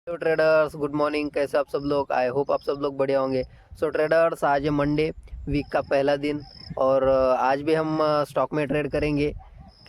Hello traders, good morning. कैसे आप सब लोग? आई होप आप सब लोग बढ़िया होंगे। सो ट्रेडर्स, आज है मंडे, वीक का पहला दिन और आज भी हम स्टॉक में ट्रेड करेंगे।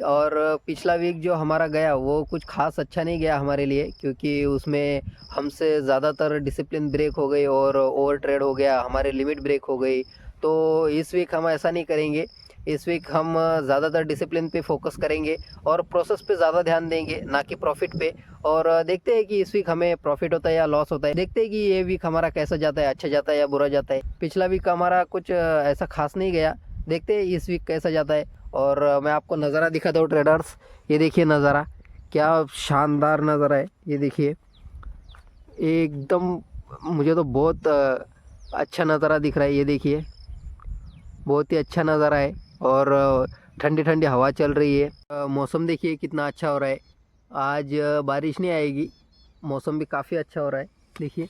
और पिछला वीक जो हमारा गया वो कुछ खास अच्छा नहीं गया हमारे लिए, क्योंकि उसमें हमसे ज़्यादातर डिसिप्लिन ब्रेक हो गई और ओवर ट्रेड हो गया, हमारे लिमिट ब्रेक हो गई। तो इस वीक हम ऐसा नहीं करेंगे। इस वीक हम ज़्यादातर डिसिप्लिन पे फोकस करेंगे और प्रोसेस पे ज़्यादा ध्यान देंगे, ना कि प्रॉफिट पे। और देखते हैं कि इस वीक हमें प्रॉफिट होता है या लॉस होता है। देखते हैं कि ये वीक हमारा कैसा जाता है, अच्छा जाता है या बुरा जाता है। पिछला वीक हमारा कुछ ऐसा खास नहीं गया। देखते हैं इस वीक कैसा जाता है। और मैं आपको नज़ारा दिखाता हूँ ट्रेडर्स। ये देखिए नज़ारा, क्या शानदार नज़ारा है। ये देखिए एकदम, मुझे तो बहुत अच्छा नज़ारा दिख रहा है। ये देखिए बहुत ही अच्छा नज़ारा है और ठंडी ठंडी हवा चल रही है। मौसम देखिए कितना अच्छा हो रहा है। आज बारिश नहीं आएगी, मौसम भी काफ़ी अच्छा हो रहा है। देखिए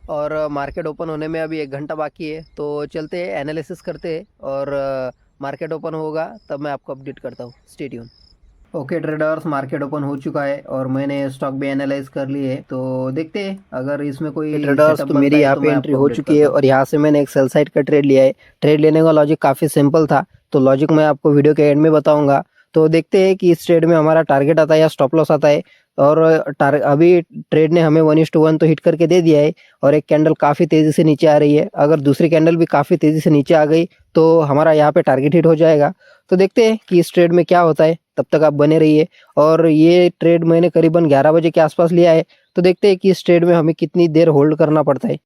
और मार्केट ओपन होने में अभी 1 घंटा बाकी है, तो चलते हैं एनालिसिस करते हैं और मार्केट ओपन होगा तब मैं आपको अपडेट करता हूँ। Stay tune. Okay traders, market open हो चुका है और मैंने स्टॉक भी एनालाइज कर लिए है। तो देखते हैं अगर इसमें कोई ट्रेडर्स तो मेरी यहाँ पे एंट्री हो चुकी है और यहाँ से मैंने एक सेल साइड का ट्रेड लिया है। ट्रेड लेने का लॉजिक काफ़ी सिंपल था, तो लॉजिक मैं आपको वीडियो के एंड में बताऊंगा। तो देखते हैं कि इस ट्रेड में हमारा टारगेट आता है या स्टॉप लॉस आता है। और अभी ट्रेड ने हमें 1:1 तो हिट करके दे दिया है और एक कैंडल काफ़ी तेज़ी से नीचे आ रही है। अगर दूसरी कैंडल भी काफ़ी तेज़ी से नीचे आ गई तो हमारा यहाँ पे टारगेट हिट हो जाएगा। तो देखते हैं कि इस ट्रेड में क्या होता है, तब तक आप बने रहिए। और ये ट्रेड मैंने करीबन 11 बजे के आसपास लिया है, तो देखते हैं कि इस ट्रेड में हमें कितनी देर होल्ड करना पड़ता है।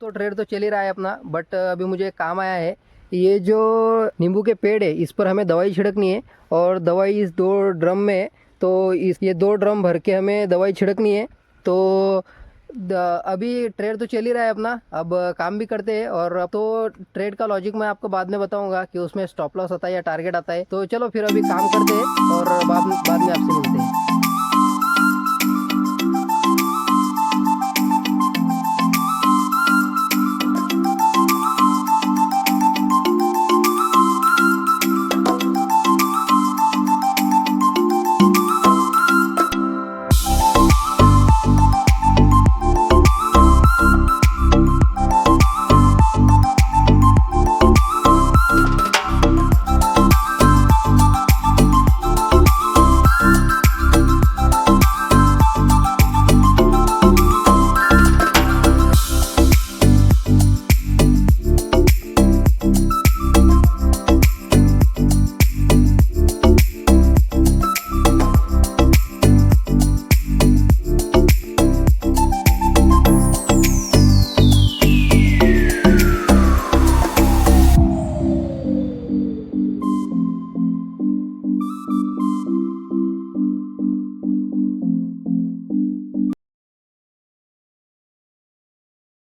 तो ट्रेड तो चल ही रहा है अपना, बट अभी मुझे एक काम आया है। ये जो नींबू के पेड़ है इस पर हमें दवाई छिड़कनी है और दवाई इस 2 ड्रम में है। तो ये 2 ड्रम भर के हमें दवाई छिड़कनी है। तो अभी ट्रेड तो चल ही रहा है अपना, अब काम भी करते हैं। और अब तो ट्रेड का लॉजिक मैं आपको बाद में बताऊंगा कि उसमें स्टॉप लॉस आता है या टारगेट आता है। तो चलो फिर अभी काम करते हैं और बाद में आपसे मिलते हैं।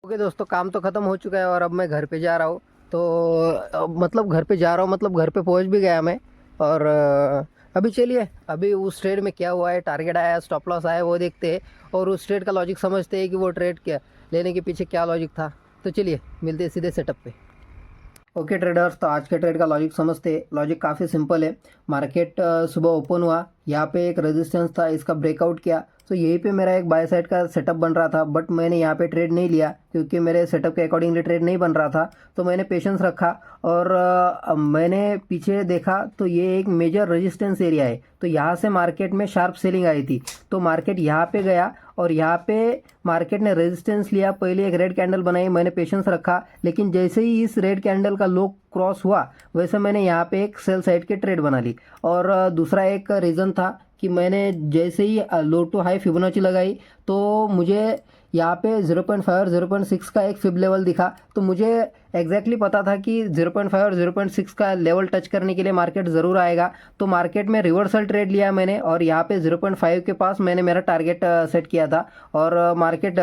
ओके दोस्तों, काम तो ख़त्म हो चुका है और अब मैं घर पे जा रहा हूँ। तो मतलब घर पे जा रहा हूँ, मतलब घर पे पहुँच भी गया मैं। और अभी चलिए, अभी उस ट्रेड में क्या हुआ है, टारगेट आया, स्टॉप लॉस आया, वो देखते हैं और उस ट्रेड का लॉजिक समझते हैं कि वो ट्रेड क्या लेने के पीछे क्या लॉजिक था। तो चलिए मिलते हैं सीधे सेटअप पे। ओके ट्रेडर्स, तो आज के ट्रेड का लॉजिक समझते हैं। लॉजिक काफ़ी सिंपल है। मार्केट सुबह ओपन हुआ, यहाँ पे एक रेजिस्टेंस था, इसका ब्रेकआउट किया। तो यहीं पे मेरा एक बाय साइड का सेटअप बन रहा था, बट मैंने यहाँ पे ट्रेड नहीं लिया क्योंकि मेरे सेटअप के अकॉर्डिंगली ट्रेड नहीं बन रहा था। तो मैंने पेशेंस रखा और मैंने पीछे देखा तो ये एक मेजर रेजिस्टेंस एरिया है। तो यहाँ से मार्केट में शार्प सेलिंग आई थी, तो मार्केट यहाँ पे गया और यहाँ पे मार्केट ने रेजिस्टेंस लिया। पहले एक रेड कैंडल बनाई, मैंने पेशेंस रखा, लेकिन जैसे ही इस रेड कैंडल का लो क्रॉस हुआ वैसे मैंने यहाँ पे एक सेल साइड की ट्रेड बना ली। और दूसरा एक रीज़न था कि मैंने जैसे ही लो टू हाई फिबोनाची लगाई तो मुझे यहाँ पे 0.5 और 0.6 का एक फिब लेवल दिखा। तो मुझे एग्जैक्टली पता था कि 0.5 और 0.6 का लेवल टच करने के लिए मार्केट ज़रूर आएगा। तो मार्केट में रिवर्सल ट्रेड लिया मैंने और यहाँ पे 0.5 के पास मैंने मेरा टारगेट सेट किया था और मार्केट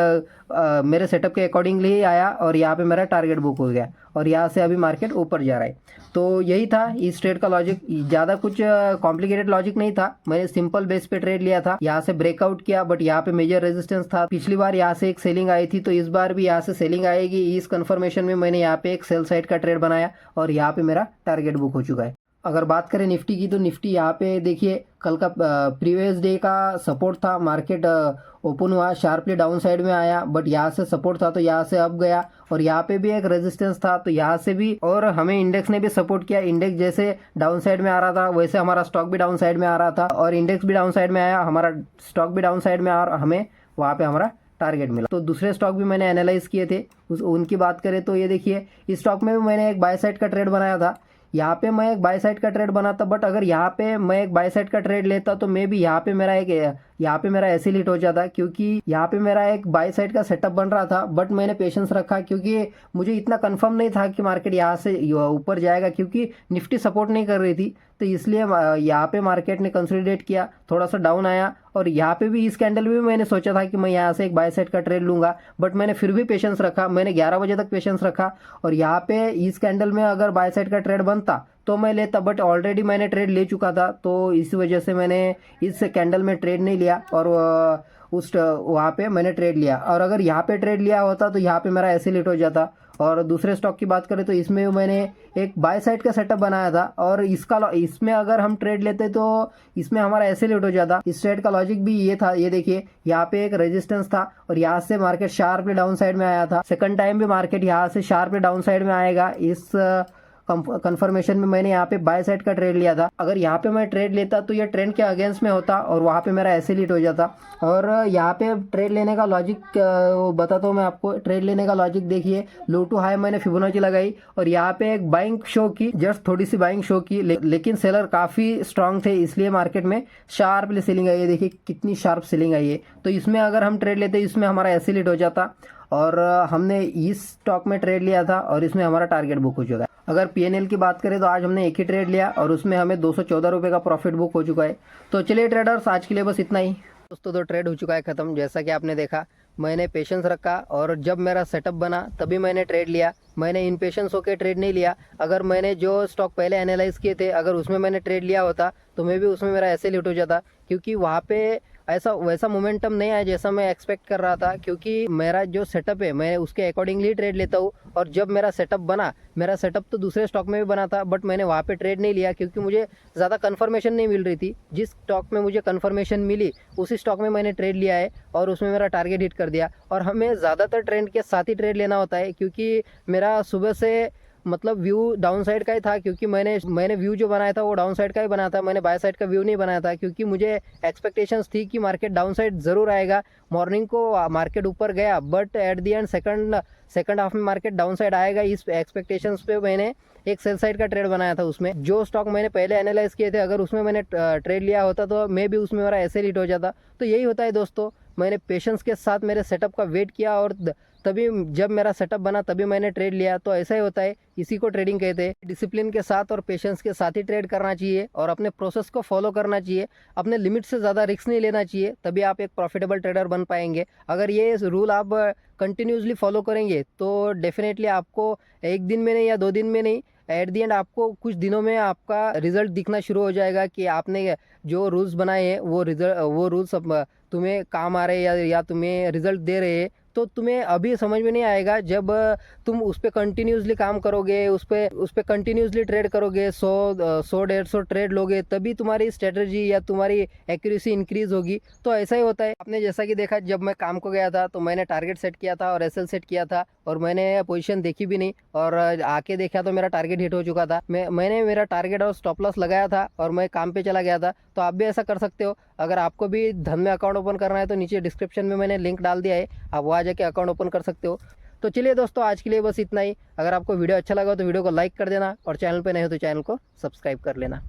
मेरे सेटअप के अकॉर्डिंगली ही आया और यहाँ पे मेरा टारगेट बुक हो गया और यहाँ से अभी मार्केट ऊपर जा रहा है। तो यही था इस ट्रेड का लॉजिक। ज़्यादा कुछ कॉम्प्लिकेटेड लॉजिक नहीं था, मैंने सिंपल बेस पे ट्रेड लिया था। यहाँ से ब्रेकआउट किया, बट यहाँ पे मेजर रेजिस्टेंस था। पिछली बार यहाँ से एक सेलिंग आई थी, तो इस बार भी यहाँ से सेलिंग आएगी। इस कंफर्मेशन में मैंने यहाँ पे एक सेल साइड का ट्रेड बनाया और यहाँ पे मेरा टारगेट बुक हो चुका है। अगर बात करें निफ्टी की, तो निफ्टी यहाँ पे देखिए कल का प्रीवियस डे का सपोर्ट था। मार्केट ओपन हुआ, शार्पली डाउन साइड में आया, बट यहाँ से सपोर्ट था तो यहाँ से अप गया और यहाँ पे भी एक रेजिस्टेंस था तो यहाँ से भी, और हमें इंडेक्स ने भी सपोर्ट किया। इंडेक्स जैसे डाउन साइड में आ रहा था वैसे हमारा स्टॉक भी डाउन साइड में आ रहा था और इंडेक्स भी डाउन साइड में आया, हमारा स्टॉक भी डाउन साइड में आया और हमें वहाँ पे हमारा टारगेट मिला। तो दूसरे स्टॉक भी मैंने एनालाइज किए थे, उनकी बात करें तो ये देखिए इस स्टॉक में भी मैंने एक बाय साइड का ट्रेड बनाया था। यहाँ पे मैं एक बाय साइड का ट्रेड बनाता, बट अगर यहाँ पे मैं एक बाय साइड का ट्रेड लेता तो मे भी यहाँ पे मेरा ऐसे हिट हो जाता, क्योंकि यहाँ पे मेरा एक बाय साइड का सेटअप बन रहा था। बट मैंने पेशेंस रखा क्योंकि मुझे इतना कंफर्म नहीं था कि मार्केट यहाँ से ऊपर जाएगा, क्योंकि निफ्टी सपोर्ट नहीं कर रही थी। तो इसलिए यहाँ पे मार्केट ने कंसोलिडेट किया, थोड़ा सा डाउन आया और यहाँ पे भी इस कैंडल में भी मैंने सोचा था कि मैं यहाँ से एक बाय साइड का ट्रेड लूंगा, बट मैंने फिर भी पेशेंस रखा। मैंने 11 बजे तक पेशेंस रखा और यहाँ पे इस कैंडल में अगर बाय साइड का ट्रेड बनता तो मैं लेता, बट ऑलरेडी मैंने ट्रेड ले चुका था तो इस वजह से मैंने इस कैंडल में ट्रेड नहीं लिया और उस वहाँ पे मैंने ट्रेड लिया। और अगर यहाँ पे ट्रेड लिया होता तो यहाँ पे मेरा ऐसे लेट हो जाता। और दूसरे स्टॉक की बात करें तो इसमें मैंने एक बाय साइड का सेटअप बनाया था और इसमें अगर हम ट्रेड लेते तो इसमें हमारा ऐसे लेट हो जाता। इस ट्रेड का लॉजिक भी ये था, ये देखिए यहाँ पे एक रेजिस्टेंस था और यहाँ से मार्केट शार्पली डाउन साइड में आया था। सेकंड टाइम भी मार्केट यहाँ से शार्पली डाउन साइड में आएगा, इस कंफर्मेशन में मैंने यहाँ पे बाय साइड का ट्रेड लिया था। अगर यहाँ पे मैं ट्रेड लेता तो ये ट्रेंड के अगेंस्ट में होता और वहाँ पे मेरा ऐसे लीट हो जाता। और यहाँ पे ट्रेड लेने का लॉजिक बताता हूँ मैं आपको। ट्रेड लेने का लॉजिक देखिए, लो टू हाई मैंने फिबोनाची लगाई और यहाँ पे एक बाइंग शो की, जस्ट थोड़ी सी बाइंग शो की, लेकिन सेलर काफ़ी स्ट्रांग थे इसलिए मार्केट में शार्पली सेलिंग आई है। देखिए कितनी शार्प सेलिंग आई है। तो इसमें अगर हम ट्रेड लेते इसमें हमारा ऐसे लीट हो जाता और हमने इस स्टॉक में ट्रेड लिया था और इसमें हमारा टारगेट बुक हो चुका है। अगर पीएनएल की बात करें तो आज हमने एक ही ट्रेड लिया और उसमें हमें 214 रुपये का प्रॉफिट बुक हो चुका है। तो चलिए ट्रेडर्स, आज के लिए बस इतना ही दोस्तों। तो ट्रेड हो चुका है ख़त्म। जैसा कि आपने देखा, मैंने पेशेंस रखा और जब मेरा सेटअप बना तभी मैंने ट्रेड लिया। मैंने इन पेशेंस होकर ट्रेड नहीं लिया। अगर मैंने जो स्टॉक पहले एनालाइज किए थे अगर उसमें मैंने ट्रेड लिया होता तो मैं भी उसमें मेरा ऐसे लिट हो जाता, क्योंकि वहाँ पे ऐसा वैसा मोमेंटम नहीं आया जैसा मैं एक्सपेक्ट कर रहा था। क्योंकि मेरा जो सेटअप है मैं उसके अकॉर्डिंगली ट्रेड लेता हूँ और जब मेरा सेटअप बना, मेरा सेटअप तो दूसरे स्टॉक में भी बना था, बट मैंने वहाँ पे ट्रेड नहीं लिया क्योंकि मुझे ज़्यादा कंफर्मेशन नहीं मिल रही थी। जिस स्टॉक में मुझे कंफर्मेशन मिली उसी स्टॉक में मैंने ट्रेड लिया है और उसमें मेरा टारगेट हिट कर दिया। और हमें ज़्यादातर ट्रेंड के साथ ही ट्रेड लेना होता है, क्योंकि मेरा सुबह से मतलब व्यू डाउन साइड का ही था, क्योंकि मैंने व्यू जो बनाया था वो डाउन साइड का ही बनाया था। मैंने बाय साइड का व्यू नहीं बनाया था क्योंकि मुझे एक्सपेक्टेशंस थी कि मार्केट डाउन साइड ज़रूर आएगा। मॉर्निंग को मार्केट ऊपर गया, but at the end second half में मार्केट डाउन साइड आएगा। इस एक्सपेक्टेशंस पे मैंने एक सेल साइड का ट्रेड बनाया था। उसमें जो स्टॉक मैंने पहले एनालाइज किए थे अगर उसमें मैंने ट्रेड लिया होता तो मे भी उसमें मेरा ऐसे लीट हो जाता। तो यही होता है दोस्तों, मैंने पेशेंस के साथ मेरे सेटअप का वेट किया और तभी जब मेरा सेटअप बना तभी मैंने ट्रेड लिया। तो ऐसा ही होता है, इसी को ट्रेडिंग कहते हैं। डिसिप्लिन के साथ और पेशेंस के साथ ही ट्रेड करना चाहिए और अपने प्रोसेस को फॉलो करना चाहिए। अपने लिमिट से ज़्यादा रिस्क नहीं लेना चाहिए, तभी आप एक प्रॉफिटेबल ट्रेडर बन पाएंगे। अगर ये रूल आप कंटिन्यूसली फॉलो करेंगे तो डेफिनेटली आपको एक दिन में नहीं या 2 दिन में नहीं, एट द एंड आपको कुछ दिनों में आपका रिजल्ट दिखना शुरू हो जाएगा कि आपने जो रूल्स बनाए हैं वो रूल्स अब तुम्हें काम आ रहे हैं या तुम्हें रिजल्ट दे रहे हैं। तो तुम्हें अभी समझ में नहीं आएगा जब तुम उस पर कंटिन्यूसली काम करोगे, उस पर कंटिन्यूसली ट्रेड करोगे, 100-150 ट्रेड लोगे, तभी तुम्हारी स्ट्रेटजी या तुम्हारी एक्यूरेसी इंक्रीज होगी। तो ऐसा ही होता है। आपने जैसा कि देखा, जब मैं काम को गया था तो मैंने टारगेट सेट किया था और एसएल सेट किया था और मैंने पोजीशन देखी भी नहीं और आके देखा तो मेरा टारगेट हिट हो चुका था। मैंने मेरा टारगेट और स्टॉप लॉस लगाया था और मैं काम पे चला गया था। तो आप भी ऐसा कर सकते हो। अगर आपको भी धन में अकाउंट ओपन करना है तो नीचे डिस्क्रिप्शन में मैंने लिंक डाल दिया है, आप वहाँ जाके अकाउंट ओपन कर सकते हो। तो चलिए दोस्तों, आज के लिए बस इतना ही। अगर आपको वीडियो अच्छा लगा तो वीडियो को लाइक कर देना और चैनल पे नहीं हो तो चैनल को सब्सक्राइब कर लेना।